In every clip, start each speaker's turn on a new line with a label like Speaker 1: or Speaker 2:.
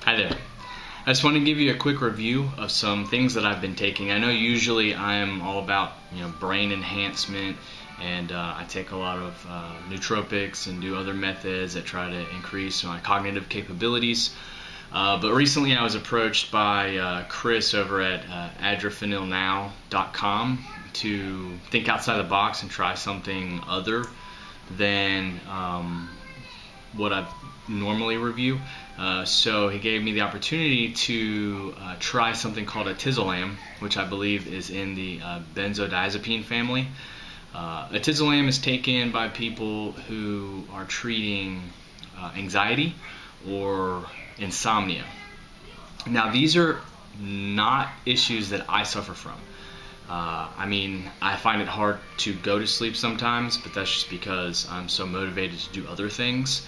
Speaker 1: Hi there. I just want to give you a quick review of some things that I've been taking. I know usually I'm all about brain enhancement, and I take a lot of nootropics and do other methods that try to increase my cognitive capabilities. But recently I was approached by Chris over at adrenalinnow.com to think outside the box and try something other than what I normally review. So he gave me the opportunity to try something called Etizolam, which I believe is in the benzodiazepine family. Etizolam is taken by people who are treating anxiety or insomnia. Now, these are not issues that I suffer from. I find it hard to go to sleep sometimes, but that's just because I'm so motivated to do other things.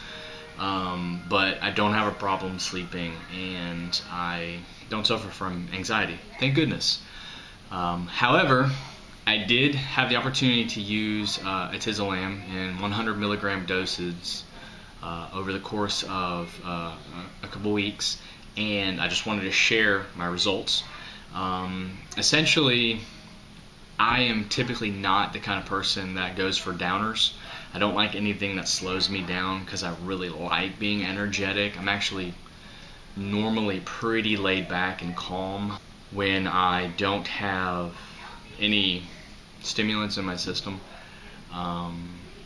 Speaker 1: But I don't have a problem sleeping, and I don't suffer from anxiety, thank goodness. However, I did have the opportunity to use Etizolam in 100 milligram doses over the course of a couple weeks, and I just wanted to share my results. Essentially, I am typically not the kind of person that goes for downers. I don't like anything that slows me down because I really like being energetic. I'm actually normally pretty laid back and calm when I don't have any stimulants in my system.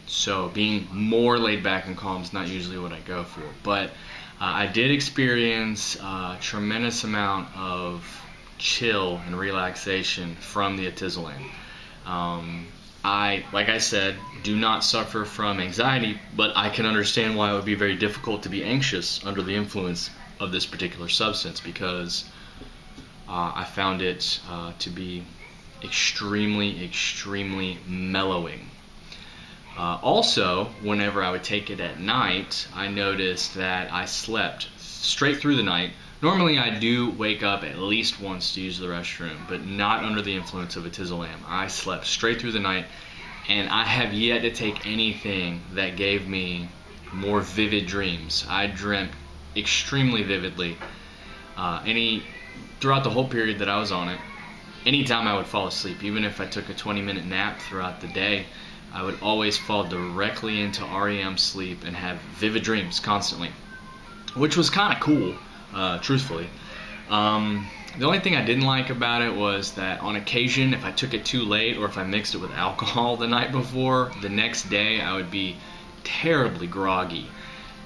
Speaker 1: So being more laid back and calm is not usually what I go for. But I did experience a tremendous amount of chill and relaxation from the Etizolam. Like I said, do not suffer from anxiety, but I can understand why it would be very difficult to be anxious under the influence of this particular substance, because I found it to be extremely mellowing. Also, whenever I would take it at night, I noticed that I slept straight through the night. Normally I do wake up at least once to use the restroom, but not under the influence of Etizolam. I slept straight through the night, and I have yet to take anything that gave me more vivid dreams. I dreamt extremely vividly throughout the whole period that I was on it. Anytime I would fall asleep, even if I took a 20-minute nap throughout the day, I would always fall directly into REM sleep and have vivid dreams constantly, which was kind of cool. Truthfully. The only thing I didn't like about it was that on occasion, if I took it too late or if I mixed it with alcohol the night before, the next day I would be terribly groggy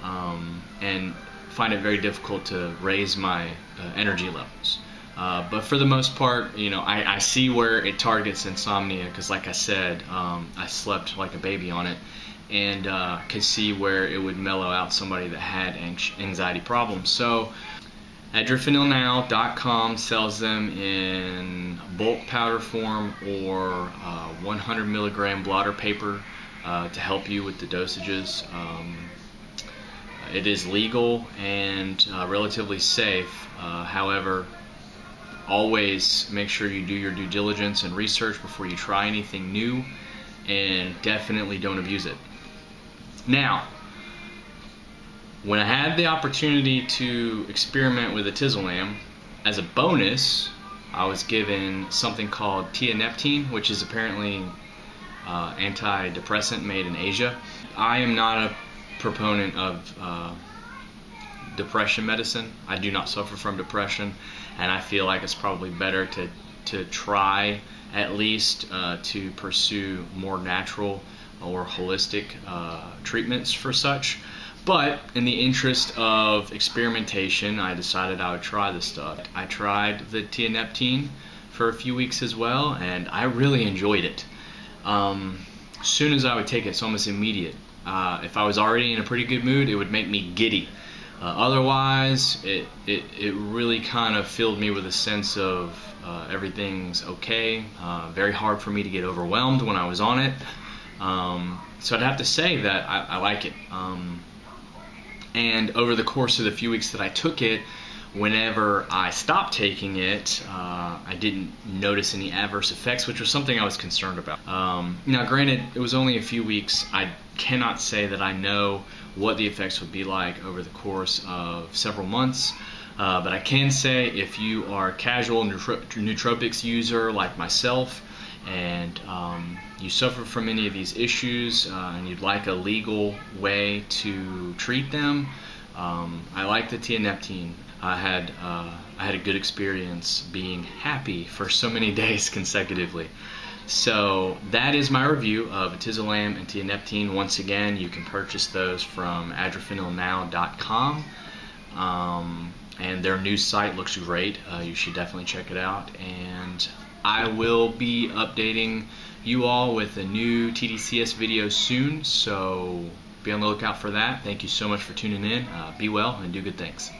Speaker 1: and find it very difficult to raise my energy levels. But for the most part, I see where it targets insomnia, because like I said, I slept like a baby on it, and could see where it would mellow out somebody that had anxiety problems. So adrenalinnow.com sells them in bulk powder form or 100 milligram blotter paper to help you with the dosages. It is legal and relatively safe. However, always make sure you do your due diligence and research before you try anything new, and definitely don't abuse it. Now, when I had the opportunity to experiment with Etizolam, as a bonus, I was given something called Tianeptine, which is apparently antidepressant made in Asia. I am not a proponent of depression medicine. I do not suffer from depression, and I feel like it's probably better to try at least to pursue more natural or holistic treatments for such. But in the interest of experimentation, I decided I would try this stuff. I tried the Tianeptine for a few weeks as well, and I really enjoyed it. As soon as I would take it, it's almost immediate. If I was already in a pretty good mood, it would make me giddy. Otherwise, it really kind of filled me with a sense of everything's okay. Very hard for me to get overwhelmed when I was on it. So I'd have to say that I like it. And over the course of the few weeks that I took it, whenever I stopped taking it, I didn't notice any adverse effects, which was something I was concerned about. Now, granted, it was only a few weeks. I cannot say that I know what the effects would be like over the course of several months, but I can say if you are a casual nootropics user like myself, and you suffer from any of these issues and you'd like a legal way to treat them, I like the Tianeptine. I had a good experience being happy for so many days consecutively. So that is my review of Etizolam and Tianeptine. Once again, you can purchase those from adrenaline.com, and their new site looks great. You should definitely check it out, and I will be updating you all with a new TDCS video soon, so be on the lookout for that. Thank you so much for tuning in. Be well and do good things.